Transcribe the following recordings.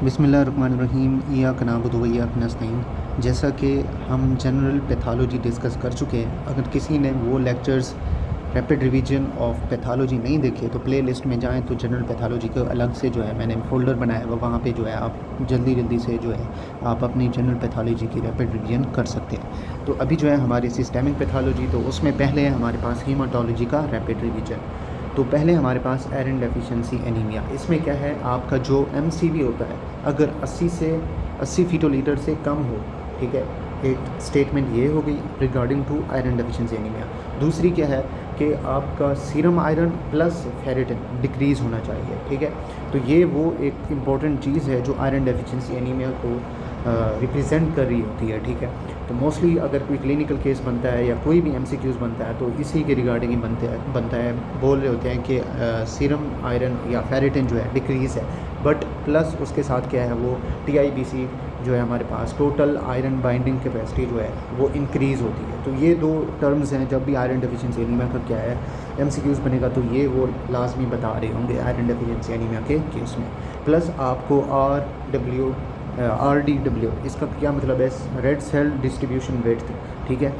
बिस्मिल्लाहिर्रहमानिर्रहीम। इय्याक नअबुदु व इय्याक नस्तईन। जैसा कि हम जनरल पैथोलॉजी डिस्कस कर चुके हैं, अगर किसी ने वो lectures rapid revision of pathology नहीं देखे तो प्ले लिस्ट में जाएँ तो जनरल पैथोलॉजी का अलग से जो है मैंने फ़ोल्डर बनाया हुआ, वहाँ पे जो है आप जल्दी से जो है आप अपनी जनरल पैथोलॉजी की रैपिड रिवीजन कर सकते हैं। तो अभी जो है हमारी सिस्टेमिक पैथोलॉजी, तो उसमें पहले है हमारे पास हीमाटोलॉजी का रैपिड रिवीजन। तो पहले हमारे पास आयरन डेफिशिएंसी एनीमिया। इसमें क्या है, आपका जो एमसीवी होता है अगर 80 फीटोलीटर से कम हो, ठीक है, एक स्टेटमेंट ये हो गई regarding to iron deficiency anaemia. दूसरी क्या है कि आपका serum iron plus ferritin decrease होना चाहिए, ठीक है। तो ये वो एक इम्पॉर्टेंट चीज़ है जो आयरन डेफिशिएंसी एनीमिया को रिप्रेजेंट कर रही होती है, ठीक है। तो मोस्टली अगर कोई क्लिनिकल केस बनता है या कोई भी एमसीक्यूज़ बनता है तो इसी के रिगार्डिंग ही बनता है। बोल रहे होते हैं कि सीरम आयरन या फेरेटिन जो है डिक्रीज़ है, बट प्लस उसके साथ क्या है वो टीआईबीसी जो है हमारे पास टोटल आयरन बाइंडिंग कैपेसिटी जो है वो इंक्रीज़ होती है। तो ये दो टर्म्स हैं, जब भी आयरन डेफिशिएंसी एनीमिया का क्या है एमसीक्यूज़ बनेगा तो ये वो लाजमी बता रहे होंगे आयरन डेफिशिएंसी एनीमिया के केस में। प्लस आपको RDW इसका क्या मतलब है, रेड सेल डिस्ट्रीब्यूशन विड्थ, ठीक है,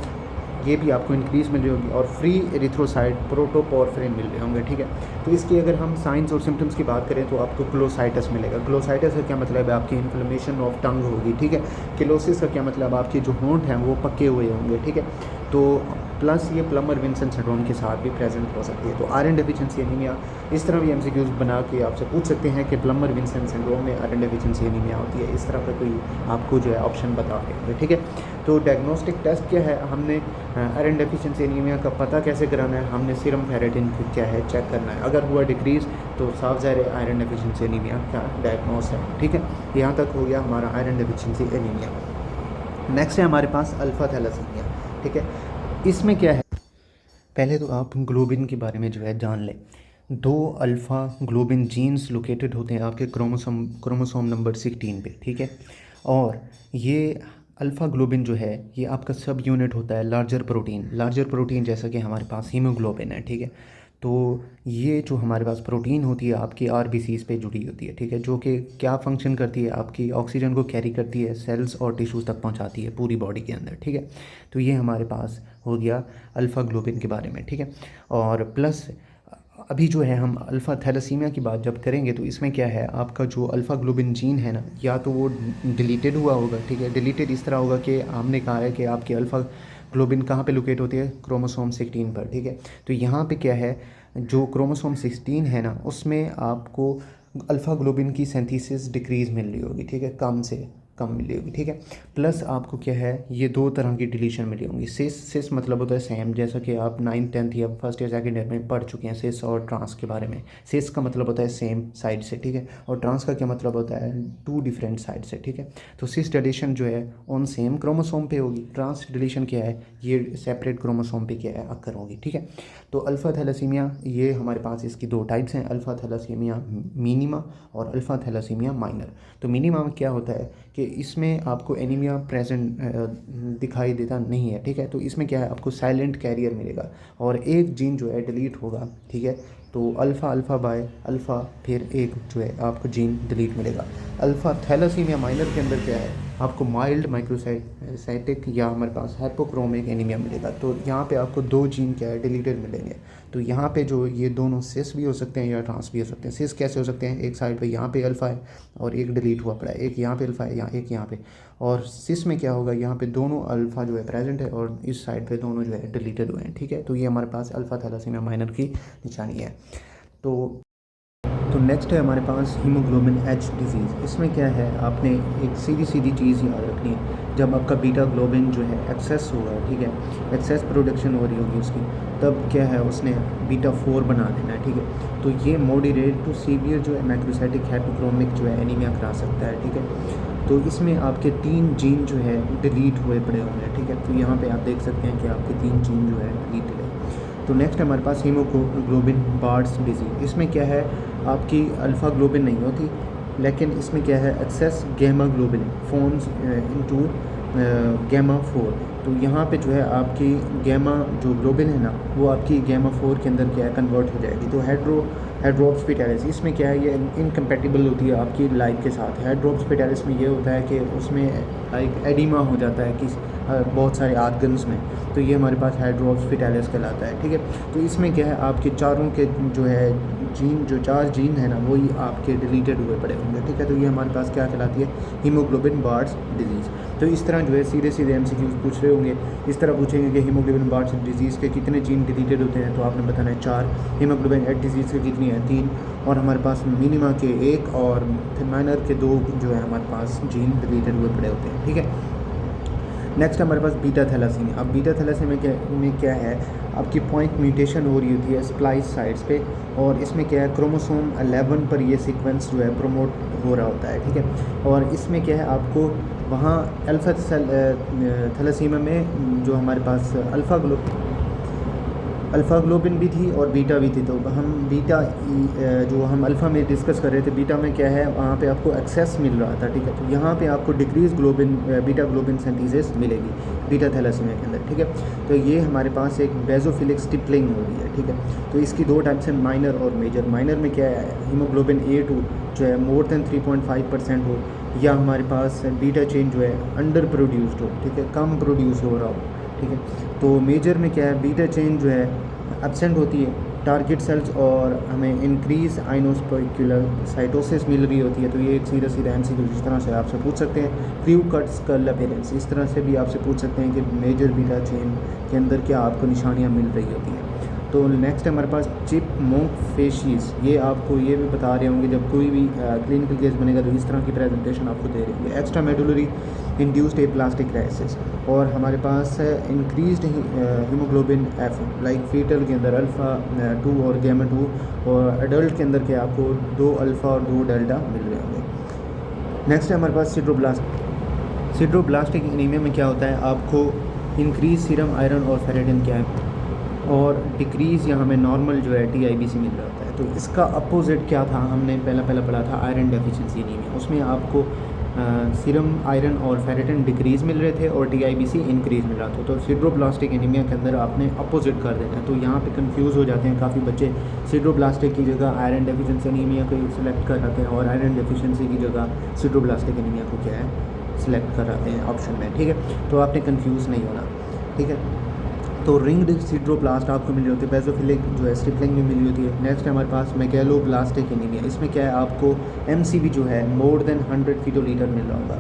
ये भी आपको इंक्रीज़ मिल रही होगी। और फ्री एरिथ्रोसाइट प्रोटोपोर्फिरिन मिल रहे होंगे, ठीक है। तो इसकी अगर हम साइंस और सिम्टम्स की बात करें तो आपको क्लोसाइटस मिलेगा। क्लोसाइटस का क्या मतलब है, आपकी इन्फ्लेमेशन ऑफ टंग होगी, ठीक है। किलोसिस का क्या मतलब, आपके जो होंठ हैं वो पके हुए होंगे, ठीक है। तो प्लस ये प्लमर विंसन सिंड्रोम के साथ भी प्रेजेंट हो सकती है। तो आयरन डेफिशिएंसी एनीमिया इस तरह भी एमसीक्यूज़ बना के आपसे पूछ सकते हैं कि प्लमर विंसन सिंड्रोम में आयरन डेफिशिएंसी एनीमिया होती है, इस तरह का कोई आपको जो है ऑप्शन बता देंगे, ठीक है। तो डायग्नोस्टिक टेस्ट क्या है, हमने आयरन डेफिशिएंसी एनीमिया का पता कैसे कराना है, हमने सीरम फेरेटिन क्या है चेक करना है। अगर हुआ डिक्रीज़ तो साफ ज़ाहिर है आयरन डेफिशिएंसी एनीमिया का डायग्नोस है, ठीक है। यहाँ तक हो गया हमारा आयरन डेफिशिएंसी एनीमिया। नेक्स्ट है हमारे पास अल्फ़ा थैलेसीमिया, ठीक है। इसमें क्या है, पहले तो आप ग्लोबिन के बारे में जो है जान लें। दो अल्फ़ा ग्लोबिन जीन्स लोकेटेड होते हैं आपके क्रोमोसोम नंबर 16 पे, ठीक है। और ये अल्फ़ा ग्लोबिन जो है ये आपका सब यूनिट होता है लार्जर प्रोटीन जैसा कि हमारे पास हीमोग्लोबिन है, ठीक है। तो ये जो हमारे पास प्रोटीन होती है आपकी आरबीसीज़ पे जुड़ी होती है, ठीक है, जो कि क्या फ़ंक्शन करती है, आपकी ऑक्सीजन को कैरी करती है, सेल्स और टिश्यूज़ तक पहुंचाती है पूरी बॉडी के अंदर, ठीक है। तो ये हमारे पास हो गया अल्फ़ा ग्लोबिन के बारे में, ठीक है। और प्लस अभी जो है हम अल्फ़ा थैलेसीमिया की बात जब करेंगे तो इसमें क्या है, आपका जो अल्फ़ा ग्लोबिन जीन है ना, या तो वो डिलीटेड हुआ होगा, ठीक है। डिलीटेड इस तरह होगा कि हमने कहा है कि आपकी अल्फ़ा ग्लोबिन कहाँ पे लोकेट होती है, क्रोमोसोम 16 पर, ठीक है। तो यहाँ पे क्या है, जो क्रोमोसोम 16 है ना उसमें आपको अल्फ़ा ग्लोबिन की सिंथेसिस डिक्रीज़ मिल रही होगी, ठीक है, कम से कम मिली होगी, ठीक है। प्लस आपको क्या है, ये दो तरह की डिलीशन मिली होंगी। सिस मतलब होता है सेम, जैसा कि आप 9th 10th या फर्स्ट या सेकंड ईयर में पढ़ चुके हैं सिस और ट्रांस के बारे में। सिस का मतलब होता है सेम साइड से, ठीक है, और ट्रांस का क्या मतलब होता है, टू डिफरेंट साइड से, ठीक है। तो सिस डिलीशन जो है ऑन सेम क्रोमोसोम पे होगी, ट्रांस डिलीशन क्या है, ये सेपरेट क्रोमोसोम पे क्या है अक्कर होगी, ठीक है। तो अल्फ़ा थैलेसीमिया ये हमारे पास इसकी दो टाइप्स हैं, अल्फ़ा थैलेसीमिया मिनिमा और अल्फ़ा थैलेसीमिया माइनर। तो मिनिमा में क्या होता है कि इसमें आपको एनीमिया प्रेजेंट दिखाई देता नहीं है, ठीक है। तो इसमें क्या है, आपको साइलेंट कैरियर मिलेगा और एक जीन जो है डिलीट होगा, ठीक है। तो अल्फ़ा बाय अल्फ़ा फिर एक जो है आपको जीन डिलीट मिलेगा। अल्फ़ा थैलेसीमिया माइनर के अंदर क्या है, आपको माइल्ड माइक्रोसाइटिक या हमारे पास हाइपोक्रोमिक एनीमिया मिलेगा। तो यहाँ पे आपको दो जीन क्या है डिलीटेड मिलेंगे। तो यहाँ पे जो ये दोनों सिस भी हो सकते हैं या ट्रांस भी हो सकते हैं। सिस कैसे हो सकते हैं, एक साइड पे यहाँ पे अल्फ़ा है और एक डिलीट हुआ पड़ा है, एक यहाँ पे अल्फ़ा है या एक यहाँ पे। और सिस में क्या होगा, यहाँ पे दोनों अल्फ़ा जो है प्रेजेंट है और इस साइड पे दोनों जो है डिलीटेड हुए हैं, ठीक है। तो ये हमारे पास अल्फ़ा थैलेसीमिया माइनर की निशानी है। तो नेक्स्ट है हमारे पास हीमोग्लोबिन एच डिज़ीज़। इसमें क्या है, आपने एक सीधी चीज़ याद रखनी है, जब आपका बीटा ग्लोबिन जो है एक्सेस होगा, ठीक है, एक्सेस प्रोडक्शन हो रही होगी उसकी, तब क्या है उसने बीटा 4 बना देना है, ठीक है। तो ये मॉडरेट टू सीवियर जो है मैक्रोसाइटिक हाइपोक्रोमिक जो है एनीमिया करा सकता है, ठीक है। तो इसमें आपके 3 जीन जो है डिलीट हुए पड़े होंगे, ठीक है। तो यहाँ पे आप देख सकते हैं कि आपके 3 जीन जो है डिलीटेड है। तो नेक्स्ट हमारे पास हीमोग्लोबिन बार्ड्स डिजीज़। इसमें क्या है, आपकी अल्फ़ा ग्लोबिन नहीं होती, लेकिन इसमें क्या है excess gamma globin forms into gamma 4। तो यहाँ पे जो है आपकी गैमा जो ग्लोबिन है ना वो आपकी गैमा 4 के अंदर क्या है कन्वर्ट हो जाएगी। तो हाइड्रोप्सिटालिस इसमें क्या है ये इनकम्पैटिबल होती है आपकी लाइफ के साथ। हाइड्रोप्सिटालिस में ये होता है कि उसमें लाइक एडिमा हो जाता है कि बहुत सारे आर्गन्स में, तो ये हमारे पास हाइड्रोप्सिटालिस कहलाता है। ठीक है, तो इसमें क्या है आपके चारों के जो है जो 4 जीन है ना वही आपके डिलीटेड हुए पड़े होंगे। ठीक है, तो ये हमारे पास क्या कहलाती है हीमोग्लोबिन बार्ट्स डिजीज़। तो इस तरह जो है सीधे सीधे MCQs पूछ रहे होंगे, इस तरह पूछेंगे कि हीमोग्लोबिन बार्ट्स डिजीज़ के कितने जीन डिलीटेड होते हैं, तो आपने बताना है 4। हीमोग्लोबिन एट डिजीज़ के कितनी है 3, और हमारे पास मिनिमा के 1 और माइनर के 2 जो है हमारे पास जीन डिलीटेड हुए पड़े होते हैं। ठीक है, नेक्स्ट हमारे पास बीटा थैलेसीमिया। अब बीटा थैलेसीमिया में क्या है आपकी पॉइंट म्यूटेशन हो रही होती है स्प्लाइस साइट्स पे, और इसमें क्या है क्रोमोसोम 11 पर ये सीक्वेंस जो है प्रोमोट हो रहा होता है। ठीक है, और इसमें क्या है आपको वहाँ अल्फ़ा थैलेसीमिया में जो हमारे पास अल्फ़ा ग्लोबिन भी थी और बीटा भी थी। तो हम बीटा जो हम अल्फ़ा में डिस्कस कर रहे थे, बीटा में क्या है वहाँ पे आपको एक्सेस मिल रहा था। ठीक है, तो यहाँ पे आपको decrease globin beta globin synthesis मिलेगी बीटा थैलेसीमिया के अंदर। ठीक है, तो ये हमारे पास एक बेसोफिलिक स्टिपलिंग हो रही है। ठीक है, तो इसकी 2 टाइप्स हैं, माइनर और मेजर। माइनर में क्या है हीमोग्लोबिन A2 जो है मोर देन 3.5% हो, या हमारे पास बीटा चेन जो है अंडर प्रोड्यूस्ड हो। ठीक है, कम प्रोड्यूस हो रहा हो। ठीक है, तो मेजर में क्या है बीटा चेन जो है एब्सेंट होती है टारगेट सेल्स, और हमें इंक्रीज आइनोस्पेक्युलर साइटोसिस मिल रही होती है। तो ये एक सीधा सीधा MCQ जिस तरह से आपसे पूछ सकते हैं क्रू कट स्कल अपीयरेंस, इस तरह से भी आपसे पूछ सकते हैं कि मेजर बीटा चेन के अंदर क्या आपको निशानियाँ मिल रही होती हैं। तो नेक्स्ट हमारे पास चिपमंक फेशिस, ये आपको ये भी बता रहे होंगे जब कोई भी क्लिनिकल केस बनेगा तो इस तरह की प्रेजेंटेशन आपको दे रहे होंगे। Extra medullary induced aplastic crisis, और हमारे पास increased haemoglobin F like fetal के अंदर अल्फ़ा 2 और गैमा 2, और एडल्ट के अंदर के आपको 2 अल्फ़ा और 2 डेल्टा मिल रहे होंगे। नेक्स्ट है हमारे पास सिड्रोब्लास्टिक एनीमिया में क्या होता है आपको इंक्रीज सीरम आयरन और फेरेटिन क्या है, और डिक्रीज़ या हमें नॉर्मल जो है TIBC मिल रहा होता है। तो इसका अपोजिट क्या था हमने पहला पढ़ा था आयरन डेफिशिएंसी एनीमिया, उसमें आपको सीरम आयरन और फेरेटिन डिक्रीज़ मिल रहे थे और TIBC इंक्रीज़ मिल रहा था। तो सिड्रोब्लास्टिक एनीमिया के अंदर आपने अपोजिट कर देना है। तो यहाँ पे कंफ्यूज हो जाते हैं काफ़ी बच्चे, सिड्रोब्लास्टिक की जगह आयरन डेफिशिएंसी एनीमिया को सिलेक्ट कर रहे हैं, और आयरन डेफिशिएंसी की जगह सिड्रोब्लास्टिक एनीमिया को क्या है सिलेक्ट कर रहे हैं ऑप्शन में। ठीक है, तो आपने कन्फ्यूज़ नहीं होना। ठीक है, तो रिंग्ड सिड्रोब्लास्ट आपको मिल रही होती है, बेसोफिलिक जो है स्टिपलिंग में मिली होती है। नेक्स्ट है हमारे पास मेगैलोब्लास्टिक एनीमिया, इसमें क्या है आपको MCV जो है मोर देन 100 फीटोलीटर मिल रहा होगा।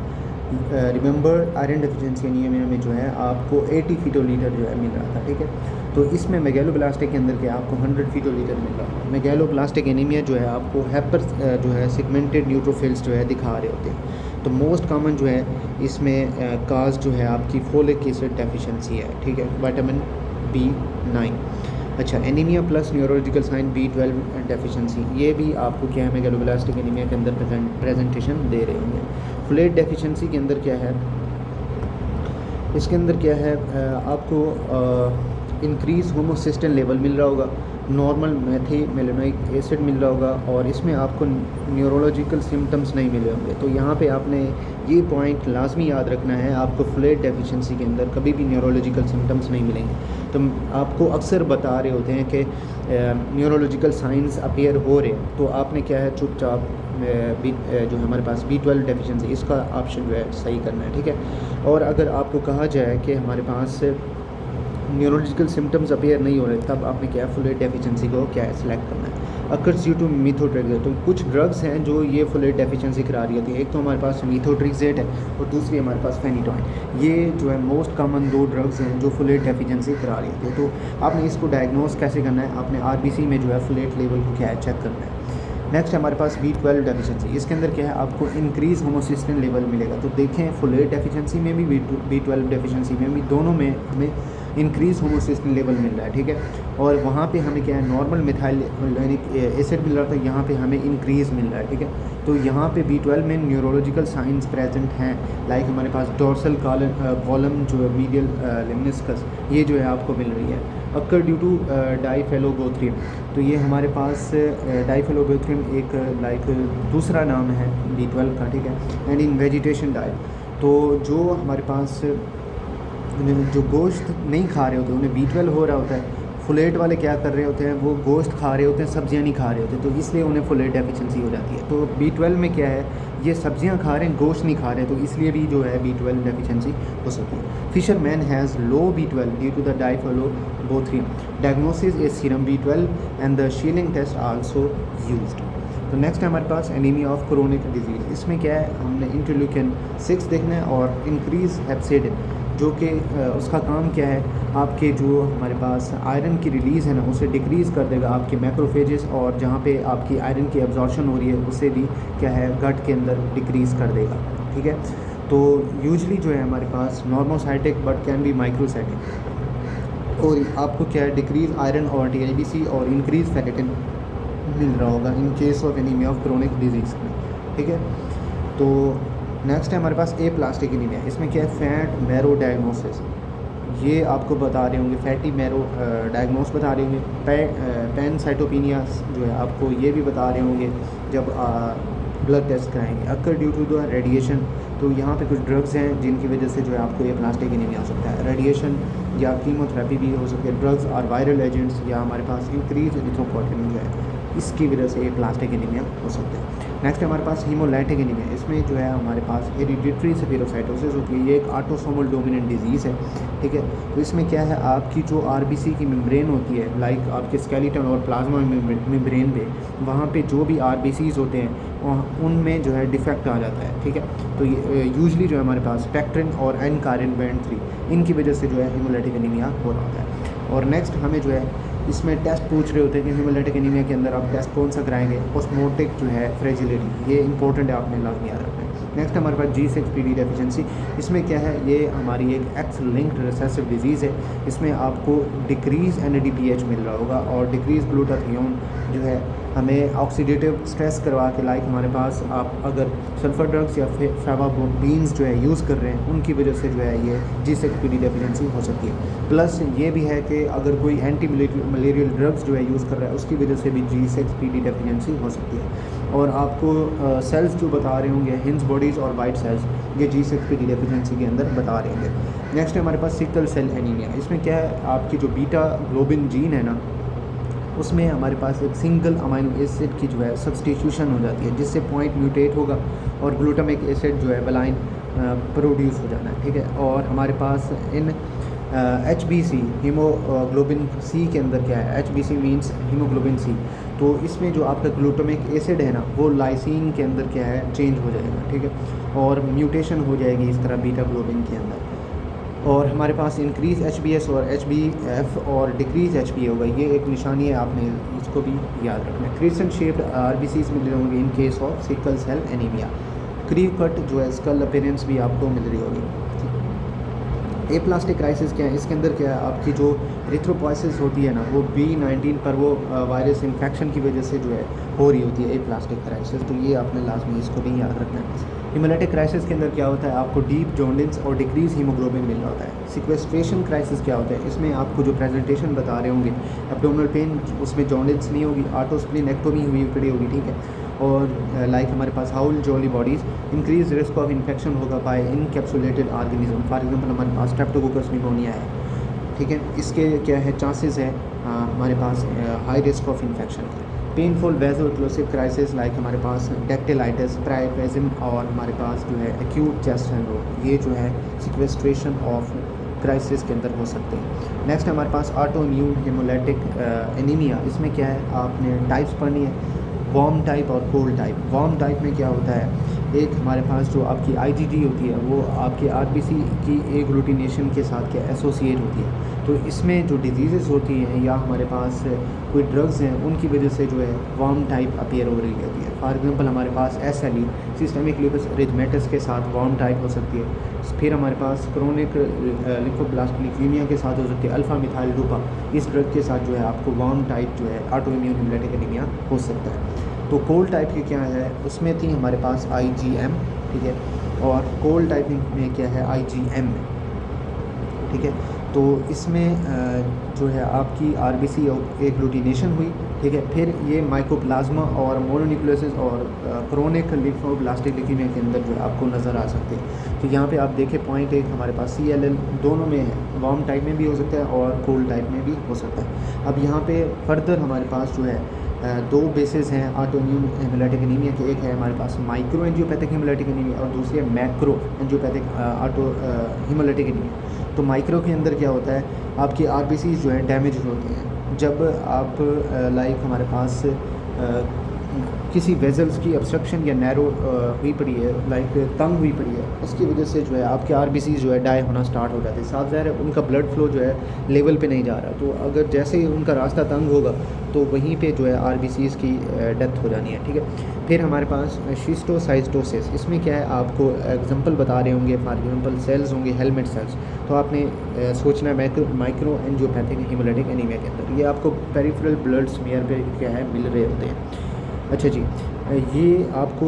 रिमेंबर आयरन डेफिशिएंसी एनीमिया में जो है आपको 80 फीटोलीटर जो है मिल रहा था। ठीक है, तो इसमें मेगैलोब्लास्टिक के अंदर क्या आपको 100 फीटोलीटर मिल रहा है। मेगैलोब्लास्टिक एनीमिया जो है आपको हैपर जो है सेगमेंटेड न्यूट्रोफिल्स जो है दिखा रहे होते हैं। तो मोस्ट कॉमन जो है इसमें काज जो है आपकी फोलिक एसिड डेफिशिएंसी है। ठीक है, विटामिन B9। अच्छा, anaemia plus neurological sign B12 deficiency, ये भी आपको क्या है मेगैलोब्लास्टिक एनीमिया के अंदर प्रेजेंटेशन दे रहे होंगे। फोलेट डेफिशिएंसी के अंदर क्या है, इसके अंदर क्या है आपको इंक्रीज होमोसिस्टेन लेवल मिल रहा होगा, नॉर्मल मेथिमेलेनोइक एसिड मिल रहा होगा, और इसमें आपको न्यूरोलॉजिकल सिम्टम्स नहीं मिले होंगे। तो यहाँ पे आपने ये पॉइंट लाजमी याद रखना है, आपको फोलेट डेफिशिएंसी के अंदर कभी भी न्यूरोलॉजिकल सिम्टम्स नहीं मिलेंगे। तो आपको अक्सर बता रहे होते हैं कि न्यूरोलॉजिकल साइंस अपीयर हो रहे हैं, तो आपने क्या है चुपचाप जो हमारे पास B12 डेफिशिएंसी इसका ऑप्शन जो है सही करना है। ठीक है, और अगर आपको कहा जाए कि हमारे पास न्यूरोलॉजिकल सिम्टम्स अपीयर नहीं हो रहे, तब आपने क्या फोलेट डेफिशिएंसी को क्या सिलेक्ट करना है। अकर्स ड्यू टू मीथोट्रेक्सेट, तो कुछ ड्रग्स हैं जो ये फोलेट डेफिशिएंसी करा रही होती है। एक तो हमारे पास मीथोट्रेक्सेट है और दूसरी हमारे पास फेनिटोइन। ये जो है मोस्ट कॉमन 2 ड्रग्स हैं जो फोलेट डेफिशिएंसी करा रही होती है। तो आपने इसको डायग्नोस कैसे करना है, आपने RBC में जो है फोलेट लेवल को क्या है चेक करना है। नेक्स्ट हमारे पास B12 डेफिशिएंसी, इसके अंदर क्या है आपको इंक्रीज होमोसिस्टेन लेवल मिलेगा। तो देखें फोलेट डेफिशिएंसी में भी B12 डेफिशिएंसी में भी, दोनों में हमें इंक्रीज होमोसिस्टेन लेवल मिल रहा है। ठीक है, और वहाँ पे हमें क्या है नॉर्मल मिथाइलिक एसिड मिल रहा था, यहाँ पे हमें इंक्रीज़ मिल रहा है। ठीक है, तो यहाँ पे B12 में न्यूरोलॉजिकल साइंस प्रेजेंट हैं, लाइक हमारे पास डोर्सल कॉलम जो है मीडियल लेमनिस्कस, ये जो है आपको मिल रही है। अक्कर ड्यू टू डाइफेलोगोथ्रियम, तो ये हमारे पास डाइफेलोगोथ्रियम एक लाइक दूसरा नाम है B12 का। ठीक है, एंड इन वेजिटेशन डाइट, तो जो हमारे पास जो गोश्त नहीं खा रहे होते उन्हें B12 हो रहा होता है। फोलेट वाले क्या कर रहे होते हैं, वो गोश्त खा रहे होते हैं, सब्जियां नहीं खा रहे होते, तो इसलिए उन्हें फोलेट डेफिशिएंसी हो जाती है। तो B12 में क्या है, ये सब्जियां खा रहे हैं, गोश्त नहीं खा रहे, तो इसलिए भी जो है B12 डेफिशिएंसी हो सकती है। Fisherman has low B12 due to the diphyllobothrium diagnosis is serum B12 and the Schilling test also used. तो नेक्स्ट है हमारे पास एनीमिया ऑफ क्रोनिक डिजीज़। इसमें क्या है, हमने इंटरल्यूकिन 6 देखना है और इंक्रीज हेप्सिडिन, जो कि उसका काम क्या है, आपके जो हमारे पास आयरन की रिलीज़ है ना, उसे डिक्रीज़ कर देगा आपके मैक्रोफेजेस, और जहाँ पे आपकी आयरन की एब्जॉर्प्शन हो रही है उसे भी क्या है गट के अंदर डिक्रीज़ कर देगा। ठीक है, तो यूजली जो है हमारे पास normocytic but can be microcytic, और आपको क्या है डिक्रीज़ आयरन और TIBC और इंक्रीज फैरेटिन मिल रहा होगा in case of anaemia of chronic disease में। ठीक है, तो नेक्स्ट है हमारे पास एप्लास्टिक एनीमिया। इसमें क्या है, फैट मैरो डायग्नोसिस, ये आपको बता रहे होंगे, फैटी मैरो डायग्नोस बता रहे होंगे। पैनसाइटोपिनिया जो है आपको ये भी बता रहे होंगे जब ब्लड टेस्ट कराएंगे। अक्कर ड्यू टू द रेडिएशन, तो यहाँ पे कुछ ड्रग्स हैं जिनकी वजह से जो है आपको एप्लास्टिक एनीमिया हो सकता है। रेडिएशन या कीमोथेरेपी भी हो सकती है, ड्रग्स और वायरल एजेंट्स, या हमारे पास इंक्रीज इरिथ्रोपोइटिन जो है इसकी वजह से एप्लास्टिक एनीमिया हो सकता है। नेक्स्ट है हमारे पास हीमोलाइटिक एनीमिया। इसमें जो है हमारे पास हेरिडिटरी स्क्लेरोसाइटोसिस होती है, ये एक ऑटोसोमल डोमिनेंट डिजीज़ है। ठीक है, तो इसमें क्या है, आपकी जो RBC की मेम्ब्रेन होती है, लाइक आपके स्केलेटन और प्लाज्मा मेम्ब्रेन पे, वहाँ पे जो भी RBCs होते हैं उनमें जो है डिफेक्ट आ जाता है। ठीक है, तो ये यूजली जो है हमारे पास पेक्ट्रिन और एनकारिन बैंड 3 इनकी वजह से जो है हीमोलाइटिक एनीमिया हो रहा होता है। और नेक्स्ट हमें जो है इसमें टेस्ट पूछ रहे होते हैं कि हीमोलाइटिक एनीमिया के अंदर आप टेस्ट कौन सा कराएंगे, ऑस्मोटिक जो है फ्रेजिलिटी, ये इंपॉर्टेंट है, आपने लाजमी याद रखना है। नेक्स्ट हमारे पास G6PD डेफिशिएंसी। इसमें क्या है, ये हमारी एक एक्स लिंक्ड रिसेसिव डिजीज़ है। इसमें आपको डिक्रीज़ NADPH मिल रहा होगा और डिक्रीज़ ग्लूटाथियोन जो है हमें ऑक्सीडेटिव स्ट्रेस करवा के, लाइक हमारे पास आप अगर सल्फर ड्रग्स या फेवाबीन्स जो है यूज़ कर रहे हैं, उनकी वजह से जो है ये G6PD डेफिशिएंसी हो सकती है। प्लस ये भी है कि अगर कोई एंटी मलेरियल ड्रग्स जो है यूज़ कर रहा है, उसकी वजह से भी G6PD डेफिशिएंसी हो सकती है। और आपको सेल्स जो बता रहे होंगे, हिंस बॉडीज़ और वाइट सेल्स, ये G6PD डेफिशिएंसी के अंदर बता रहे होंगे। नेक्स्ट है हमारे पास सिकल सेल एनीमिया। इसमें क्या है, आपकी जो बीटा ग्लोबिन जीन है ना, उसमें हमारे पास एक सिंगल अमाइनो एसिड की जो है सब्सटीट्यूशन हो जाती है, जिससे पॉइंट म्यूटेट होगा और ग्लूटामिक एसिड जो है बलाइन प्रोड्यूस हो जाना है। ठीक है, और हमारे पास इन HBC हीमोग्लोबिन C के अंदर क्या है, HBC मीन्स हीमोग्लोबिन C, तो इसमें जो आपका ग्लूटामिक एसिड है ना, वो लाइसिन के अंदर क्या है चेंज हो जाएगा। ठीक है, और म्यूटेशन हो जाएगी इस तरह बीटा ग्लोबिन के अंदर। और हमारे पास इंक्रीज़ HBS और HbF और डिक्रीज़ HbA होगा, ये एक निशानी है, आपने इसको भी याद रखना है। क्रिसेंट शेप्ड RBCs मिल रहे होंगे in case of sickle cell anaemia. Crew cut जो है स्कल अपीयरेंस भी आपको मिल रही होगी। एप्लास्टिक क्राइसिस क्या है, इसके अंदर क्या है, आपकी जो एरिथ्रोपोइसिस होती है ना, वो B19 पर वो वायरस इन्फेक्शन की वजह से जो है हो रही होती है एप्लास्टिक क्राइसिस, तो ये आपने लाजमी इसको भी याद रखना है। हीमोलाइटिक क्राइसिस के अंदर क्या होता है, आपको डीप जॉन्डिस और डिक्रीज हीमोग्लोबिन मिल रहा होता है। सिक्वेस्ट्रेशन क्राइसिस क्या होता है, इसमें आपको जो प्रेजेंटेशन बता रहे होंगे, एब्डोमिनल पेन, उसमें जॉन्डिस नहीं होगी, ऑटोस्प्लीनेक्टोमी हुई पड़ी होगी। ठीक है, और लाइक हमारे पास Howell Jolly bodies, increase risk of infection होगा by encapsulated organism. For example हमारे पास स्ट्रेप्टोकोकस निमोनिया है। ठीक है, इसके क्या है चांसेस है हमारे पास हाई रिस्क ऑफ इन्फेक्शन के। पेनफुल वेजोक्लोसिव क्राइसिस लाइक हमारे पास डेक्टिलाइटिस, प्राइपेजिम, और हमारे पास जो है एक्यूट चेस्ट सिंड्रोम, ये जो है सिक्वेस्ट्रेशन ऑफ क्राइसिस के अंदर हो सकते हैं। नेक्स्ट हमारे पास ऑटो इम्यून हेमोलाइटिक एनीमिया। इसमें क्या है, आपने टाइप्स पढ़नी है, वार्म टाइप और कोल्ड टाइप। वार्म टाइप में क्या होता है, एक हमारे पास जो आपकी IgG होती है वो आपके RBC की एग्लूटिनेशन के साथ क्या एसोसिएट होती है, तो इसमें जो डिजीज़ होती हैं या हमारे पास कोई ड्रग्स हैं, उनकी वजह से जो है वार्म टाइप अपीयर हो रही होती है। फॉर एग्जांपल हमारे पास SLE सिस्टेमिक लूपस एरिथमेटस के साथ वार्म टाइप हो सकती है। फिर हमारे पास क्रोनिक लिम्फोब्लास्टिक लीकेमिया के साथ हो सकती है अल्फ़ा मिथाइल डोपा, इस ड्रग के साथ जो है आपको वार्म टाइप जो है ऑटो इम्यून हेमोलाइटिक एनीमिया हो सकता है। तो कोल्ड टाइप की क्या है, उसमें थी हमारे पास IgM। ठीक है, और कोल्ड टाइप में क्या है IgM। ठीक है, तो इसमें जो है आपकी आरबीसी एग्लूटिनेशन हुई, ठीक है। फिर ये माइकोप्लाज्मा और मोनोन्यूक्लियोसिस और क्रोनिक लिम्फोब्लास्टिक ल्यूकेमिया के अंदर जो है आपको नज़र आ सकते हैं। तो यहाँ पे आप देखें पॉइंट एक हमारे पास CLL दोनों में है, वार्म टाइप में भी हो सकता है और कोल्ड टाइप में भी हो सकता है। अब यहाँ पे फर्दर हमारे पास जो है दो बेसिस हैं ऑटो इम्यून हेमोलाइटिक एनीमिया के। एक है हमारे पास माइक्रो एंजियोपैथिक हेमोलाइटिक एनीमिया और दूसरी है macro angiopathic auto haemolytic anaemia. तो माइक्रो के अंदर क्या होता है, आपकी आरबीसी जो है डैमेज होती हैं जब आप लाइक हमारे पास किसी वेजल्स की ऑब्स्ट्रक्शन या नैरो हुई पड़ी है, लाइक तंग हुई पड़ी है, उसकी वजह से जो है आपके आरबीसी जो है डाई होना स्टार्ट हो जाते हैं। साफ ज़ाहिर है उनका ब्लड फ्लो जो है लेवल पे नहीं जा रहा, तो अगर जैसे ही उनका रास्ता तंग होगा तो वहीं पे जो है आरबीसीज़ की डेथ हो जानी है, ठीक है। फिर हमारे पास शिस्टोसाइटोसिस, इसमें क्या है आपको एग्जांपल बता रहे होंगे, फॉर एग्जांपल सेल्स होंगे हेलमेट सेल्स, तो आपने सोचना है माइक्रो एंजियोपैथिक हेमोलाइटिक एनीमिया के अंदर ये आपको पेरिफेरल ब्लड स्मीयर पे क्या है मिल रहे होते हैं। अच्छा जी, ये आपको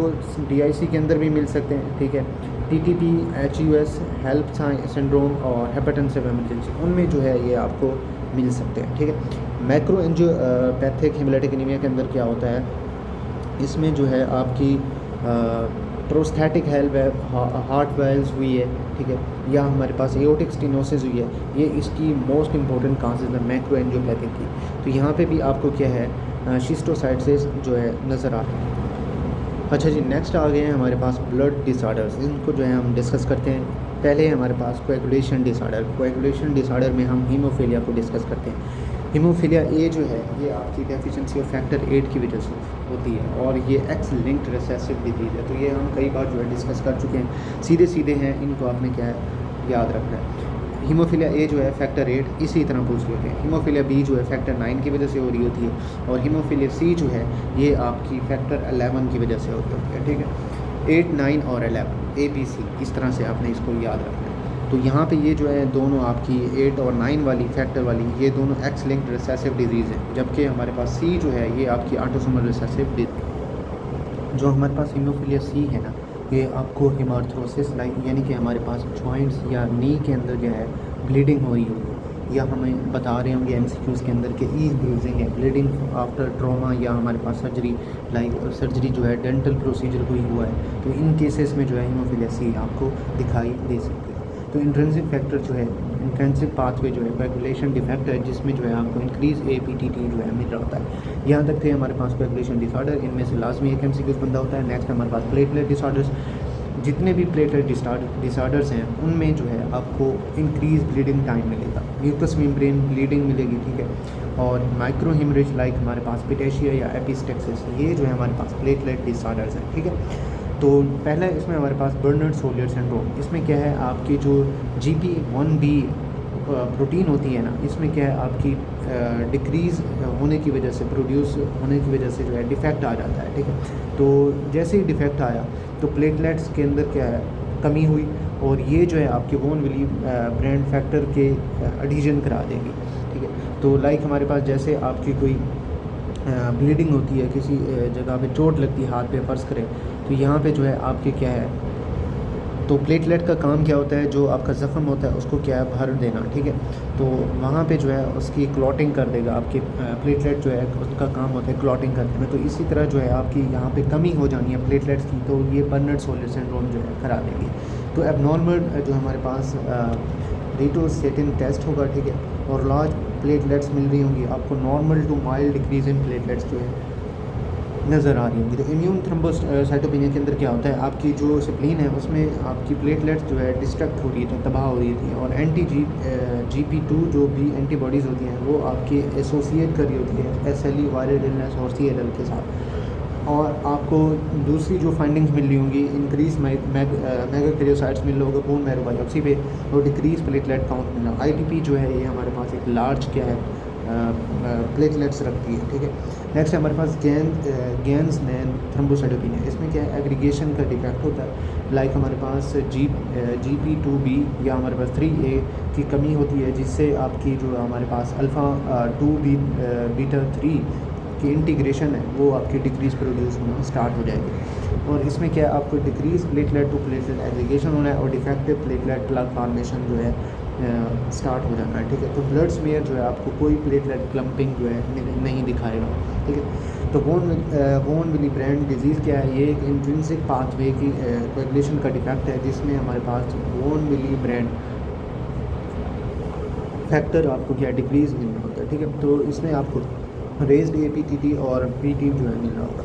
DIC के अंदर भी मिल सकते हैं, ठीक है। TTP, HUS, हेल्प सिंड्रोम और हेपेटेंसिव इमरजेंसी, उनमें जो है ये आपको मिल सकते हैं, ठीक है। मैक्रो एंजियोपैथिक हेमोलाइटिक एनीमिया के अंदर क्या होता है, इसमें जो है आपकी प्रोस्थेटिक हार्ट वाल्व्स हुई है, ठीक है, या हमारे पास एओर्टिक स्टेनोसिस हुई है, ये इसकी मोस्ट इंपॉर्टेंट काजेज है मैक्रो एंजियोपैथिक की। तो यहाँ पे भी आपको क्या है शिस्टोसाइटोसिस जो है नज़र आ रहा है। अच्छा जी, नेक्स्ट आ गए हैं हमारे पास ब्लड डिसऑर्डर्स, इनको जो है हम डिस्कस करते हैं। पहले हमारे पास कोएगुलेशन डिसऑर्डर में हम हीमोफीलिया को डिस्कस करते हैं। हीमोफीलिया ए जो है ये आपकी डेफिशिएंसी ऑफ फैक्टर 8 की वजह से होती है और ये एक्स लिंक्ड रिसेसिव डिजीज़ है। तो ये हम कई बार जो है डिस्कस कर चुके हैं, सीधे हैं, इनको आपने क्या है याद रखना है। हीमोफीलिया ए जो है फैक्टर 8 इसी तरह पूछ लेते हैं। हीमोफीलिया बी जो है फैक्टर 9 की वजह से हो रही होती है और हीमोफीलिया सी जो है ये आपकी फैक्टर 11 की वजह से होती है, ठीक है। 8, 9 और 11 ABC, इस तरह से आपने इसको याद रखना है। तो यहाँ पे ये जो है दोनों आपकी 8 और 9 वाली फैक्टर वाली ये दोनों एक्स लिंक्ड रिसेसिव डिजीज़ है, जबकि हमारे पास सी जो है ये आपकी ऑटोसोमल रिसेसिव डिजीज। जो हमारे पास हीमोफीलिया सी है ना, ये आपको हेमार्थ्रोसिस लाइक यानी कि हमारे पास जॉइंट्स या नी के अंदर जो है ब्लीडिंग हो रही होगी, या हमें बता रहे होंगे MCQs के अंदर कि ईज ब्रूजिंग है, ब्लीडिंग आफ्टर ट्रॉमा, या हमारे पास सर्जरी लाइक सर्जरी जो है डेंटल प्रोसीजर कोई हुआ है, तो इन केसेस में जो है हीमोफीलिया सी आपको दिखाई दे सकती है। तो इंट्रिंसिक फैक्टर जो है, इंट्रिंसिक पाथवे जो है कोएगुलेशन डिफेक्ट है, जिसमें जो है आपको इंक्रीज APTT जो है मिल रहा होता है। यहाँ तक थे हमारे पास कोएगुलेशन डिसऑर्डर, इनमें से लाजमी एक MCQs बंदा होता है। नेक्स्ट हमारे पास प्लेटलेट डिसऑर्डर्स, जितने भी प्लेटलेट डिसऑर्डर्स हैं उनमें जो है आपको इंक्रीज ब्लीडिंग टाइम मिलेगा, म्यूकस मेम्ब्रेन ब्लीडिंग मिलेगी, ठीक है। और माइक्रो हेमरेज लाइक हमारे पास पिटेशिया या एपिस्टेक्सिस, ये जो है हमारे पास प्लेटलेट डिसऑर्डर्स हैं, ठीक है। तो पहला इसमें हमारे पास बर्नर्ड सोलियर सिंड्रोम, इसमें क्या है आपकी जो GP1B प्रोटीन होती है ना, इसमें क्या है आपकी डिक्रीज़ होने की वजह से, प्रोड्यूस होने की वजह से जो है डिफेक्ट आ जाता है, ठीक है। तो जैसे ही डिफेक्ट आया तो प्लेटलेट्स के अंदर क्या है कमी हुई और ये जो है आपके वोन विली ब्रांड फैक्टर के एडिशन करा देगी, ठीक है। तो लाइक हमारे पास जैसे आपकी कोई ब्लीडिंग होती है, किसी जगह पे चोट लगती है हाथ पे फ़र्ज़ करें, तो यहाँ पे जो है आपके क्या है, तो प्लेटलेट का काम क्या होता है, जो आपका ज़ख़म होता है उसको क्या है भर देना, ठीक है। तो वहाँ पे जो है उसकी क्लॉटिंग कर देगा, आपके प्लेटलेट जो है उसका काम होता है क्लॉटिंग करने में। तो इसी तरह जो है आपकी यहाँ पे कमी हो जानी है प्लेटलेट्स की, तो ये बर्नर्ड सोलियर सिंड्रोम जो है करा देगी। तो एबनॉर्मल जो हमारे पास रिटोसेटिन टेस्ट होगा, ठीक है, और लार्ज प्लेटलेट्स मिल रही होंगी आपको, normal to mild decrease in platelets जो है नज़र आ रही होंगी। तो इम्यून थ्रोम्बोसाइटोपेनिया के अंदर क्या होता है, आपकी जो स्प्लीन है उसमें आपकी प्लेटलेट्स जो है डिस्ट्रक्ट हो रही है, तो तबाह हो रही थी, और GP2 जो भी एंटीबॉडीज़ होती हैं वो आपकी एसोसिएट कर रही होती है SLE वायरल इलनेस और CLL के साथ। और आपको दूसरी जो फाइंडिंग्स मिल रही होंगी, इंक्रीज मेगाकैरियोसाइट्स मिल रहा होगा बोन मैरो बायोप्सी पे, और डिक्रीज प्लेटलेट काउंट मिलना। ITP जो है ये हमारे पास एक लार्ज क्या है प्लेटलेट्स रखती है, ठीक है। नेक्स्ट है हमारे पास गैंस नैन थ्रोम्बोसाइटोपेनिया, इसमें क्या है एग्रीगेशन का डिफेक्ट होता है, लाइक हमारे पास GP2B या हमारे पास 3A की कमी होती है, जिससे आपकी जो हमारे पास अल्फ़ा 2 बीटा 3 की इंटीग्रेशन है वो आपकी डिक्रीज प्रोड्यूस होना स्टार्ट हो जाएगी। और इसमें क्या है आपको decrease platelet to platelet aggregation होना है और डिफेक्टिव प्लेटलेट प्लग फॉर्मेशन जो है स्टार्ट हो जाना है, ठीक है। तो ब्लड स्मेयर जो है आपको कोई प्लेटलेट क्लम्पिंग जो है नहीं दिखाएगा, ठीक है। तो वोन विली ब्रांड डिजीज़ क्या है? ये एक इंट्रिंसिक पाथवे की कोएगुलेशन का डिफेक्ट है, जिसमें हमारे पास वोन विली ब्रांड फैक्टर आपको क्या डिक्रीज़ मिल रहा होता है, ठीक है। तो इसमें आपको रेज्ड APTT और PT जो है मिल रहा होगा।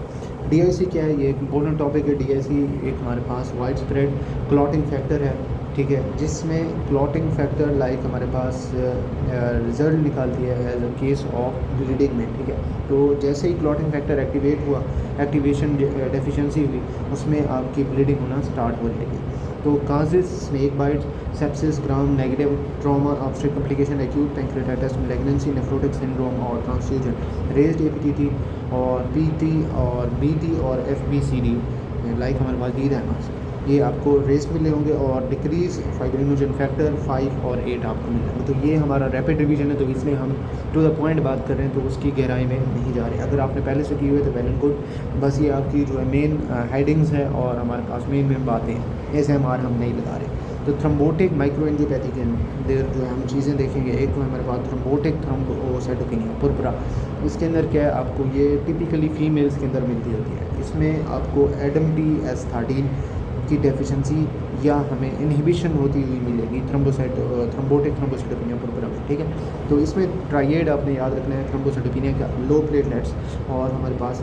DIC क्या है? ये एक इम्पोर्टेंट टॉपिक है। DIC एक हमारे पास वाइड स्प्रेड क्लॉटिंग फैक्टर है, ठीक है, जिसमें क्लॉटिंग फैक्टर लाइक हमारे पास रिजल्ट निकालती है as a case of bleeding में, ठीक है। तो जैसे ही क्लॉटिंग फैक्टर एक्टिवेट हुआ, एक्टिवेशन डेफिशिएंसी हुई, उसमें आपकी ब्लीडिंग होना स्टार्ट हो जाएगी। तो causes snake bites, sepsis, gram negative trauma, obstetric complication, acute pancreatitis, malignancy, nephrotic syndrome और ट्रांसफ्यूजन, रेज्ड APTT और PT और BT और FBCD लाइक हमारे पास डी डायमास, ये आपको रेस्ट मिले होंगे। और डिक्रीज फाइब्रिनोजन फैक्टर 5 और 8 आपको मिल जाएंगे। तो ये हमारा रैपिड रिवीजन है, तो इसलिए हम टू द पॉइंट बात कर रहे हैं, तो उसकी गहराई में नहीं जा रहे। अगर आपने पहले से किए हुए तो वेल एंड गुड, बस ये आपकी जो है मेन हेडिंग्स है और हमारे पास मेन बातें हैं, SMR हम नहीं बता रहे। तो थ्रम्बोटिक माइक्रोएंजियोपैथी के अंदर जो है हम चीज़ें देखेंगे। एक तो हमारे पास थ्रम्बोटिक थ्रोम्बोसाइटोपेनिया पुरपुरा, इसके अंदर क्या है? आपको ये टिपिकली फीमेल्स के अंदर मिलती होती है। इसमें आपको ADAMTS13 की डेफिशिएंसी या हमें इनहिबिशन होती हुई मिलेगी थ्रम्बोटिक थ्रोम्बोसाइटोपेनिया पुरपुरा में, ठीक है। तो इसमें ट्राइएड आपने याद रखना है थ्रोम्बोसाइटोपेनिया का, लो प्लेटलेट्स और हमारे पास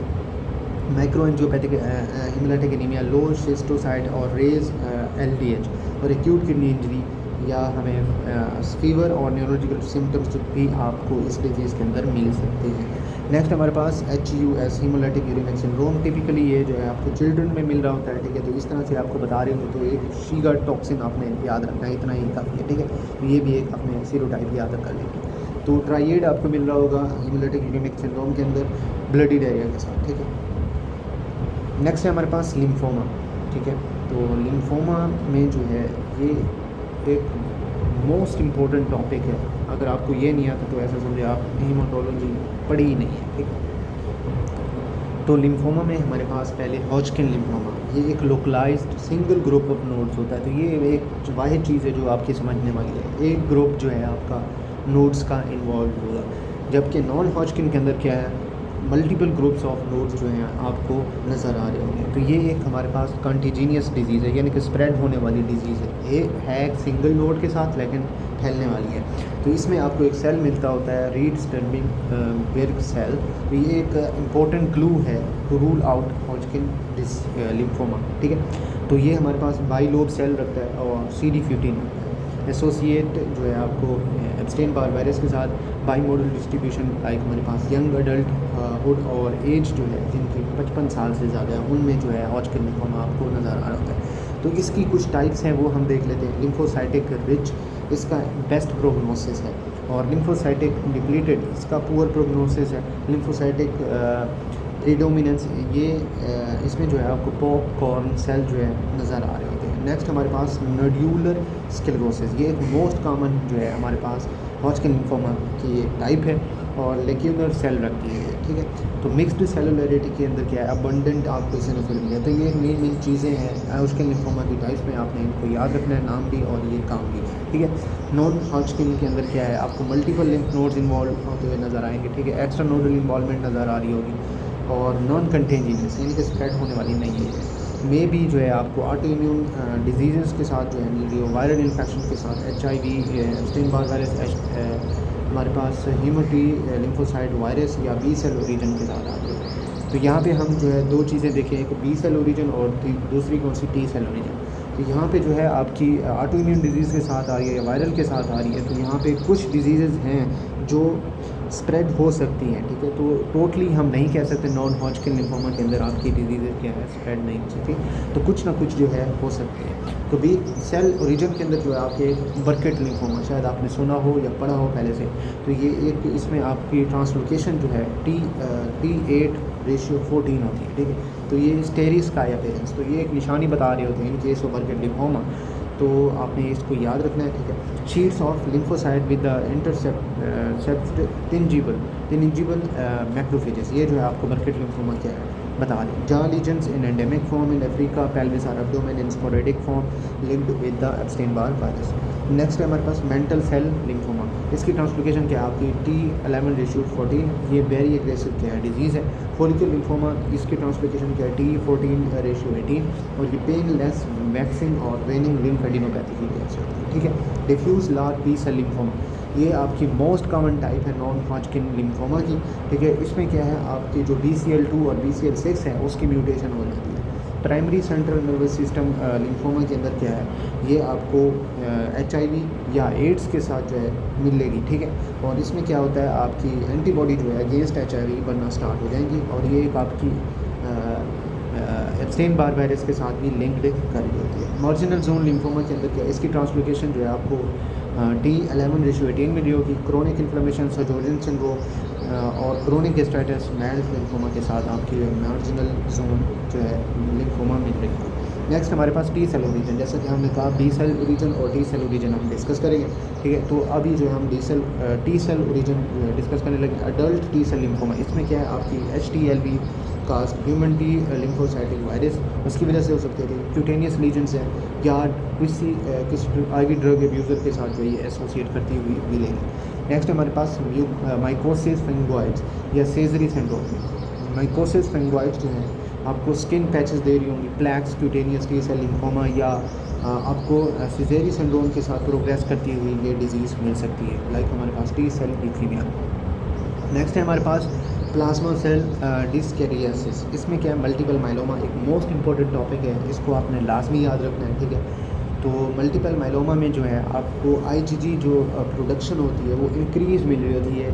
माइक्रोएंजियोपैथिक हेमोलाइटिक एनीमिया, लो शिस्टोसाइट और रेज LDH और एक्यूट किडनी इंजरी या हमें फीवर और न्यूरोलॉजिकल सिम्टम्स भी आपको इस डिजीज़ के अंदर मिल सकते हैं। नेक्स्ट हमारे पास HUS haemolytic uraemic syndrome, typically ये जो है आपको चिल्ड्रन में मिल रहा होता है, ठीक है। तो इस तरह से आपको बता रहे होंगे, तो एक शीगा टॉक्सिन आपने याद रखना है, इतना ही काफ़ी है, ठीक है। तो ये भी एक अपने सीरोटाइप याद कर लेंगे। तो ट्राइएड आपको मिल रहा होगा हीमोलाइटिक यूरिमिक सिंड्रोम के अंदर ब्लडी डायरिया के साथ, ठीक है। नेक्स्ट है हमारे पास लिम्फोमा, ठीक है। तो लिम्फोमा में जो है ये एक मोस्ट इम्पोर्टेंट टॉपिक है। अगर आपको ये नहीं आता तो ऐसा समझे आप हीमाटोलॉजी पढ़ी ही नहीं है, ठीक। तो लिम्फोमा में हमारे पास पहले हॉजकिन लिम्फोमा, ये एक localised single group of nodes होता है। तो ये एक वाहिद चीज़ है जो आपकी समझने वाली है, एक ग्रुप जो है आपका नोड्स का इन्वॉल्व होगा। जबकि नॉन हॉजकिन के अंदर क्या है? मल्टीपल ग्रुप्स ऑफ नोड्स जो हैं आपको नज़र आ रहे होंगे। तो ये एक हमारे पास कंटिजीनियस डिजीज़ है, यानी कि स्प्रेड होने वाली डिजीज़ है। ये है एक सिंगल नोड के साथ लेकिन फैलने वाली है। तो इसमें आपको एक सेल मिलता होता है रीड स्टर्मिंग सेल। तो ये एक इम्पोर्टेंट क्लू है to rule out Hodgkin lymphoma, ठीक है। तो ये हमारे पास बाइलोब सेल रखता है और CD15 एसोसिएट जो है आपको एब्स्टेन बार वायरस के साथ बाई मॉडल डिस्ट्रीब्यूशन लाइक हमारे पास यंग अडल्ट हुड और एज जो है जिनकी 55 साल से ज़्यादा है, उनमें जो है हॉजकिन लिम्फोमा आपको नज़र आ रहा होता है। तो इसकी कुछ टाइप्स हैं, वो हम देख लेते हैं। लिम्फोसाइटिक रिच, इसका बेस्ट प्रोग्नोसिस है, और लिम्फोसाइटिक डिप्लीटेड, इसका पुअर प्रोग्नोसिस है। लिम्फोसाइटिक प्रीडोमिनेंस, ये इसमें जो है आपको पॉपकॉर्न सेल जो है नज़र आ रहे होते हैं। नेक्स्ट हमारे पास नोड्यूलर स्क्लेरोसिस, ये एक मोस्ट कॉमन जो है हमारे पास हॉजकिन लिम्फोमा की ये टाइप है और लेक्यूलर सेल रखती है, ठीक है। तो मिक्स्ड सेलुलरिटी के अंदर क्या है? अबंडेंट आपको इसिनोफिल मिला। तो ये मेन चीज़ें हैं हॉजकिन लिम्फोमा की टाइप्स में, आपने इनको याद रखना है, नाम भी और ये काम भी, ठीक है। नॉन हॉजकिन के अंदर क्या है? आपको मल्टीपल लिम्फ नोड्स इन्वॉल्व होते हुए नज़र आएंगे, ठीक है। एक्स्ट्रा नोडल इन्वॉल्वमेंट नज़र आ रही होगी और नॉन कंटेंजियस, यानी कि स्प्रेड होने वाली नहीं है। में भी जो है आपको ऑटो इम्यून डिजीज़ के साथ जो है मिल रही हो, वायरल इन्फेक्शन के साथ HIV, एब्स्टेन बार वायरस, हमारे पास हीमोटी लिम्फोसाइट वायरस या B सेल ओरिजिन के साथ आती है। तो यहाँ पे हम जो है दो चीज़ें देखें, एक B सेल ओरिजिन और दूसरी कौन सी T सेल ओरिजिन। तो यहाँ पे जो है आपकी ऑटो इम्यून डिजीज़ के साथ आ रही है या वायरल के साथ आ रही है। तो यहाँ पे कुछ डिजीज़ हैं जो स्प्रेड हो सकती हैं, ठीक है। तो टोटली हम नहीं कह सकते नॉन हॉजकिन लिम्फोमा के अंदर आपकी डिजीज़ क्या है स्प्रेड नहीं हो सकती, तो कुछ ना कुछ जो है हो सकती है। तो B सेल ओरिजिन के अंदर जो है आपके बर्केट लिम्फोमा, शायद आपने सुना हो या पढ़ा हो पहले से। तो ये एक इसमें आपकी ट्रांसलोकेशन जो है T8:14 होती है, ठीक है। तो ये स्टेरिस का अपीयरेंस, तो ये एक निशानी बता रहे होते हैं in case of Burkitt lymphoma. तो आपने इसको याद रखना है, ठीक है। Sheets of lymphocyte with the intercept tingible macrophages, ये जो है आपको बर्केट लिम्फोमा क्या है बता दें। Jaw lesions in endemic form in Africa, pelvis और abdomen in sporadic form linked with the Epstein Barr virus. Next है हमारे पास मेंटल सेल लिम्फोमा। इसकी ट्रांसलोकेशन क्या है आपकी T11:14। ये वेरी एग्रेसिव क्या है डिजीज़ है। फॉलिकुलर लिम्फोमा इसकी ट्रांसलोकेशन क्या है T14:18। और ये पेनलेस वैक्सिंग और वेनिंग लिम्फेडिनोपैथी की वजह से होती है, ठीक है। Diffuse large B cell lymphoma ये आपकी मोस्ट कॉमन टाइप है नॉन हॉजकिन लिम्फोमा की, ठीक है। इसमें क्या है आपकी जो BCL2 और BCL6 है उसकी म्यूटेशन हो जाती है। Primary central nervous system lymphoma के अंदर क्या है ये आपको HIV या एड्स के साथ जो है मिलेगी, ठीक है। और इसमें क्या होता है आपकी एंटीबॉडी जो है अगेंस्ट HIV बनना स्टार्ट हो जाएंगी और ये एक आपकी एब्स्टेन बार वायरस के साथ भी लिंक्ड कर रही होती है। मार्जिनल जोन लिम्फोमा के अंदर क्या है इसकी ट्रांसलोकेशन जो है आपको T11:18 में होगी। क्रोनिक इन्फ्लेमेशन सजोजन सिंड्रोम और क्रोनिक गेस्ट्राइटिस मैल्ट लिम्फोमा के साथ आपकी मार्जिनल जोन जो है लिम्फोमा मिल रही है। नेक्स्ट हमारे पास टी सेल ओरिजिन, जैसा कि हमने कहा बी सेल ओरिजिन और टी सेल ओरिजिन हम डिस्कस करेंगे, ठीक है। तो अभी जो हम टी सेल ओरिजिन डिस्कस करने लगे अडल्ट टी सेल लिम्फोमा। इसमें क्या है आपकी HTLV कास्ट ह्यूमन टी लिम्फोसाइटिक वायरस उसकी वजह से हो सकते थे। क्यूटेनियस लीजन्स हैं या किसी IV ड्रग एब्यूज़र के साथ जो ये एसोसिएट करती हुई मिलेगी। नेक्स्ट हमारे पास माइकोसिस फंगोइड्स या सेजरी सिंड्रोम। माइकोसिस फंगोइड्स जो है आपको स्किन पैचेस दे रही होंगी, plaques, cutaneous T cell lymphoma या आपको सेजरी सिंड्रोम के साथ प्रोग्रेस करती हुई ये डिजीज़ मिल सकती है, लाइक हमारे पास टी सेल ल्यूकीमिया। नेक्स्ट है हमारे पास प्लाज्मा सेल डिस्कैरियोसिस। इसमें क्या है मल्टीपल माइलोमा एक मोस्ट इंपॉर्टेंट टॉपिक है, इसको आपने लाजमी याद रखना है, ठीक है। तो मल्टीपल माइलोमा में जो है आपको IgG जो प्रोडक्शन होती है वो इंक्रीज़ मिल रही होती है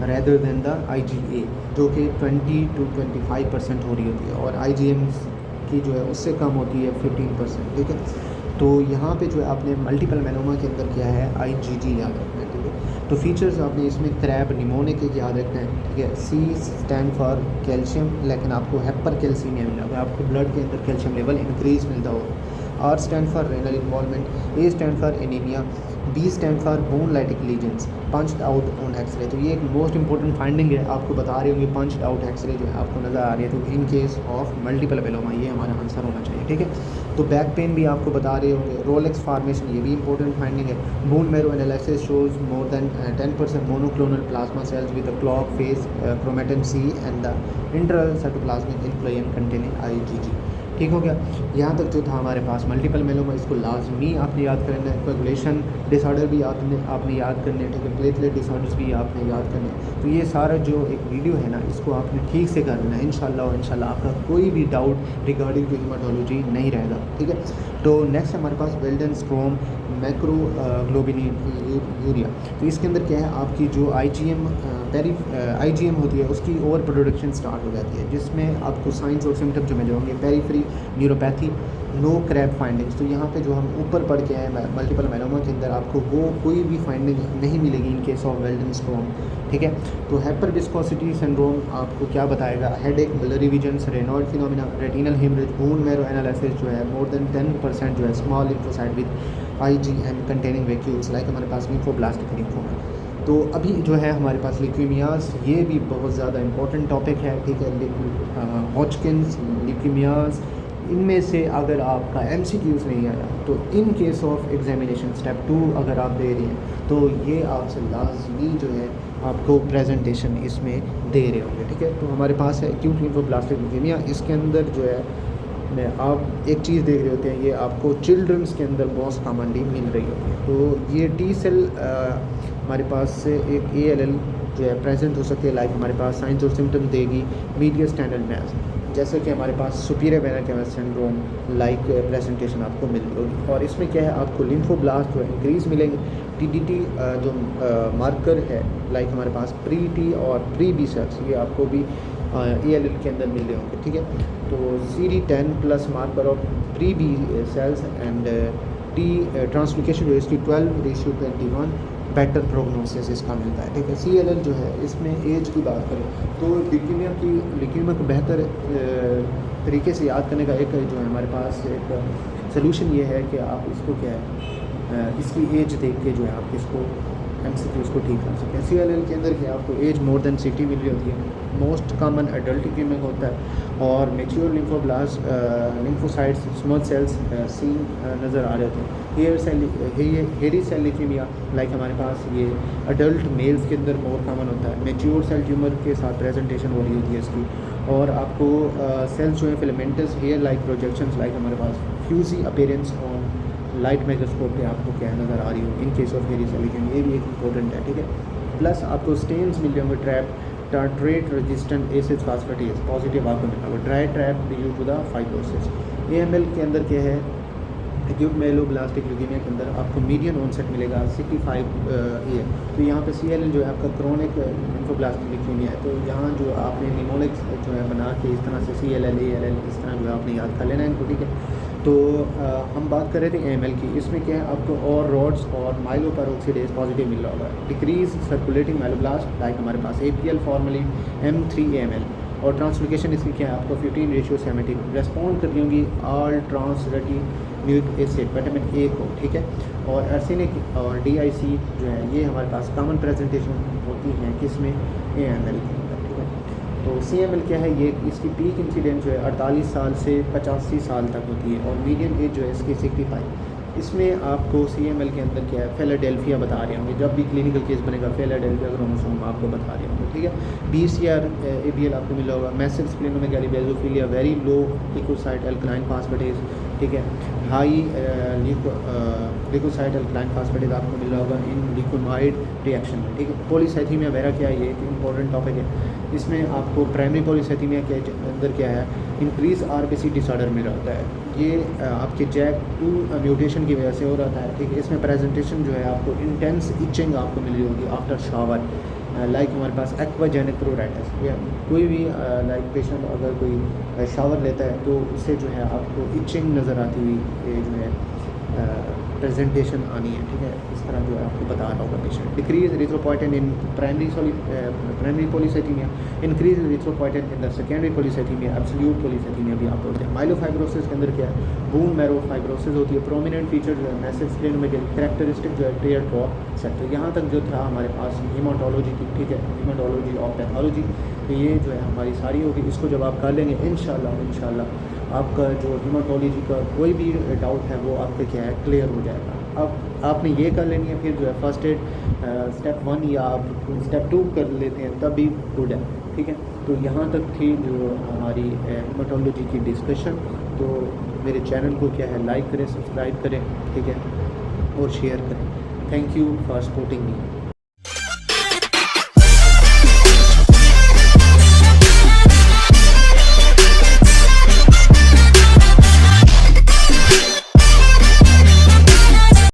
रेदर देन द IgA जो कि 20 to 25% हो रही होती है और IgM की जो है उससे कम होती है 15%, ठीक है। तो यहाँ पे जो है आपने मल्टीपल माइलोमा के अंदर क्या है IgG याद रखना है, ठीक है। तो फीचर्स आपने इसमें क्रैब निमोनिक के याद रखना है, ठीक है। C स्टैंड फॉर कैल्शियम, लेकिन आपको हाइपर कैल्सीमिया मिलेगा, आपको ब्लड के अंदर कैल्शियम लेवल इंक्रीज़ मिलता होगा। R stand for renal involvement, A stand for anaemia, B stand for bone lytic lesions punched out on X ray. तो ये एक मोस्ट इंपॉर्टेंट फाइंडिंग है, आपको बता रहे होंगे पंच्ड आउट एक्सरे जो है आपको नज़र आ रही है, तो इन केस ऑफ मल्टीपल माइलोमा ये हमारा आंसर होना चाहिए, ठीक है। तो बैक पेन भी आपको बता रहे होंगे, रोलेक्स फार्मेशन ये भी इंपॉर्टेंट फाइंडिंग है। Bone marrow analysis shows more than 10% monoclonal plasma cells with the clock face chromatin C and the intracytoplasmic inclusion containing IgG, ठीक हो गया। यहाँ तक जो था हमारे पास मल्टीपल मेलोमा, इसको लाजमी आपने याद करना है। कोगुलेशन डिसऑर्डर भी आपने याद करने हैं, ठीक है। प्लेटलेट डिसऑर्डर्स भी आपने याद करने हैं। तो ये सारा जो एक वीडियो है ना इसको आपने ठीक से करना है इंशाल्लाह आपका कोई भी डाउट रिगार्डिंग टू हेमाटोलॉजी नहीं रहेगा, ठीक है। तो नेक्स्ट हमारे पास वेल्डेनस्ट्रोम मैक्रोग्लोबिन यूरिया। तो इसके अंदर क्या है आपकी जो IgM होती है उसकी ओवर प्रोडक्शन स्टार्ट हो जाती है, जिसमें आपको साइंस और सिम्टम जो मिले होंगे peripheral neuropathy, no crab findings. तो यहाँ पे जो हम ऊपर पढ़ के आए मल्टीपल माइलोमा के अंदर आपको वो कोई भी फाइंडिंग नहीं मिलेगी इन केस ऑफ वेल्डेनस्ट्रोम, ठीक है। तो हाइपर विस्कोसिटी सिंड्रोम आपको क्या बताएगा, headache, blurry visions, Raynaud phenomena, retinal haemorrhage, bone marrow analysis जो है मोर देन 10% जो है small lymphocyte with IgM containing vacuoles, like हमारे पास लिम्फोब्लास्टिक लिम्फोमा। तो अभी जो है हमारे पास ल्यूकीमियास, ये भी बहुत ज़्यादा इंपॉर्टेंट टॉपिक है, ठीक है। हॉजकिन्स, ल्यूकीमियास, इनमें से अगर आपका MCQs नहीं आया तो इन केस ऑफ एग्जामिनेशन स्टेप 2 अगर आप दे रहे हैं तो ये आपसे लाजमी जो है आपको प्रेजेंटेशन इसमें दे रहे होंगे, ठीक है। तो हमारे पास है एक्यूट लिम्फोब्लास्टिक ल्यूकीमिया, इसके अंदर जो है आप एक चीज़ देख रहे होते हैं, ये आपको चिल्ड्रंस के अंदर मोस्ट कॉमनली मिल रही होती है। तो ये टी सेल हमारे पास से एक ALL जो है प्रेजेंट हो सकती है, लाइक हमारे पास साइंस और सिम्टम देगी मीडियल स्टैंडर्ड मैथ, जैसे कि हमारे पास superior vena cava syndrome like presentation आपको मिल रही होगी। और इसमें क्या है आपको लिम्फोब्लास्ट जो है इंक्रीज़ मिलेंगे। TDT जो मार्कर है लाइक हमारे पास प्री-T और प्री-B सेल्स ये आपको भी ALL के अंदर मिल रहे होंगे, ठीक है। तो CD10 plus marker of pre B cells and T translocation जो है इसकी 12:21 बेटर प्रोग्नोसिस इसका मिलता है, ठीक है। CLL जो है इसमें एज की बात करें तो ल्यूकीमिया को बेहतर तरीके से याद करने का एक जो है हमारे पास एक सोल्यूशन ये है कि आप इसको क्या है इसकी एज देख के जो है आप इसको MCQs को ठीक कर सकें। CLL के अंदर क्या आपको एज मोर देन 60 मिल रही होती है, मोस्ट कॉमन एडल्ट लीकेमिया होता है, और mature lymphoblast lymphocytes small cells seen नज़र आ रहे होते हैं। हेयरी सेल लीकेमिया लाइक हमारे पास ये अडल्ट मेल्स के अंदर मोर कॉमन होता है, मेच्योर सेल ट्यूमर के साथ प्रेजेंटेशन हो रही होती है इसकी, और आपको सेल्स जो है filamentous hair like projections like हमारे पास fuzzy appearance on light microscope पे आपको क्या नज़र आ रही हो in case of hairy cell leukaemia, ये भी एक इंपॉर्टेंट है, ठीक है। प्लस आपको स्टेन्स मिल जाएंगे trap tartrate resistant acid phosphatase positive आपको मिला होगा, dry trap due to the fibrosis. AML के अंदर क्या है, एक्यूट मेलोब्लास्टिक ल्यूकेमिया के अंदर आपको मीडियन ऑनसेट मिलेगा 65 ईयर। तो यहाँ पे CLL जो है आपका क्रोनिक लिम्फोब्लास्टिक ल्यूकेमिया है, तो यहाँ जो आपने निमोनिक्स जो है बना के इस तरह से CLL ALL इस तरह जो है आपने याद कर लेना है इनको, ठीक है। तो हम बात कर रहे थे AML की, इसमें क्या है आपको और रॉड्स और माइलोपेरोक्सीडेज पॉजिटिव मिल रहा होगा, डिक्रीज सर्कुलेटिंग माइलोब्लास्ट लाइक हमारे पास APL फॉर्मली M3AML, और ट्रांसलोकेशन इसकी क्या है आपको 15:17 रेस्पॉन्ड कर रही होंगी ऑल ट्रांसरेटिन्यूक्लिक एसिड विटामिन A को, ठीक है। और आर्सेनिक और DIC जो है ये हमारे पास कॉमन प्रेजेंटेशन होती हैं किसमें, AML के अंदर, ठीक है। तो CML क्या है, ये इसकी पीक इंसिडेंस जो है 48 साल से 85 साल तक होती है, और मीडियम एज जो है इसकी 65। इसमें आपको CML के अंदर क्या है फिलाडेल्फिया बता रहे होंगे, जब भी क्लिनिकल केस बनेगा फिलाडेल्फिया क्रोमोसोम आपको बता रहे होंगे, ठीक है। BCR ABL आपको मिला होगा, massive splenomegaly basophilia very low leukocyte alkaline phosphatase, ठीक है। हाई लिकोसाइट अल्कलाइन फास्फेटेज आपको मिल रहा होगा इन लिकोमाइड रिएक्शन में, ठीक है। पॉलीसाइथीमिया वेरा क्या है, ये एक इंपॉर्टेंट टॉपिक है। इसमें आपको प्राइमरी पॉलीसाइथीमिया के अंदर क्या है इंक्रीज RBC डिसऑर्डर में रहता है, ये आपके JAK2 म्यूटेशन की वजह से हो रहा है, ठीक है। इसमें प्रेजेंटेशन जो है आपको इंटेंस इचिंग आपको मिल रही होगी आफ्टर शावर लाइक हमारे पास एक्वाजेनिक प्रोराइटिस, या कोई भी लाइक पेशेंट अगर कोई शावर लेता है तो उससे जो है आपको इचिंग नज़र आती हुई जो है प्रेजेंटेशन आनी है, ठीक है। इस तरह जो है आपको बता रहा होगा patient. Decrease erythropoietin in primary polycythaemia, increase erythropoietin in the secondary polycythaemia, absolute polycythaemia भी आप बोलते हैं। माइलोफाइब्रोसिस के अंदर क्या है बोन मैरो फाइब्रोसिस होती है, प्रोमिनेंट फीचर जो है मैसिव स्प्लेनोमेगाली, कैरेक्टरिस्टिक जो है टेयर ड्रॉप सेट। तो यहाँ तक जो था हमारे पास हीमाटोलॉजी की, ठीक है, हीमाटोलॉजी और पैथोलॉजी, तो ये जो है हमारी सारी होगी। इसको जब आप कर लेंगे इंशाल्लाह आपका जो हीमाटोलॉजी का कोई भी डाउट है वो आपका क्या है क्लियर हो जाएगा। अब आपने ये कर लेनी है, फिर जो है फर्स्ट एड स्टेप 1 या आप स्टेप 2 कर लेते हैं तब भी गुड है, ठीक है। तो यहाँ तक थी जो हमारी हीमाटोलॉजी की डिस्कशन। तो मेरे चैनल को क्या है लाइक करें, सब्सक्राइब करें, ठीक है, और शेयर करें। Thank you for supporting me.